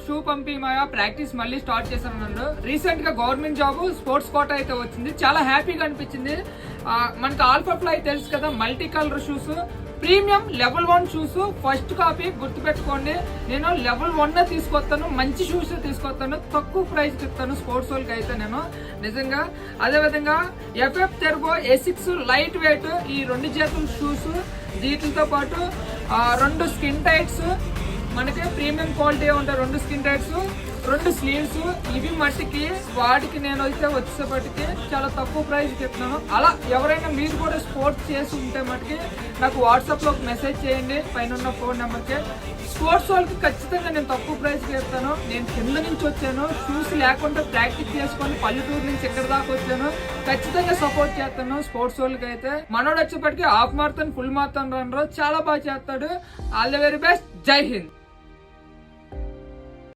Shoe పంపిమాయా practice మళ్ళీ start చేశాను. నన్ను రీసెంట్ గా గవర్నమెంట్ జాబ్ స్పోర్ట్స్ కోటా అయితే వచ్చింది, చాలా హ్యాపీగా అనిపించింది. మనకి ఆల్ఫా ఫ్లై తెలుసు కదా, multi colour shoes, premium level 1 shoes. First copy గుర్తుపెట్టుకోండి, నేను లెవెల్ 1 తీసుకొస్తాను, మంచి షూస్ తీసుకొస్తాను, తక్కువ ప్రైస్ ఇస్తాను స్పోర్ట్స్ వాళ్ళకి అయితే నేను నిజంగా. అదేవిధంగా FF turbo A6 light weight, ఈ 2 చేతుల షూస్, వీటితో పాటు 2 స్కిన్ టైట్స్, మనకి ప్రీమియం క్వాలిటీ ఉంటాయి 2 స్కిన్ టైట్స్, 2 స్లీవ్స్. ఇవి మట్టికి వాటికి నేను అయితే వచ్చేపటికి చాలా తక్కువ ప్రైస్కి ఇస్తున్నాను. అలా ఎవరైనా మీరు కూడా స్పోర్ట్స్ చేసి ఉంటే మటుకి నాకు వాట్సాప్లో ఒక మెసేజ్ చేయండి పైన ఉన్న ఫోన్ నెంబర్కి. స్పోర్ట్స్ వాళ్ళకి ఖచ్చితంగా నేను తక్కువ ప్రైస్కి ఇస్తాను. నేను కింద నుంచి వచ్చాను, షూస్ లేకుండా ప్రాక్టీస్ చేసుకొని పల్లెటూరు నుంచి ఇక్కడ దాకా వచ్చాను. ఖచ్చితంగా సపోర్ట్ చేస్తాను స్పోర్ట్స్ వాళ్ళకి అయితే. మనోడు వచ్చేపటికి half marathon, full marathon runner చాలా బాగా చేస్తాడు. All the very best. జై హింద్.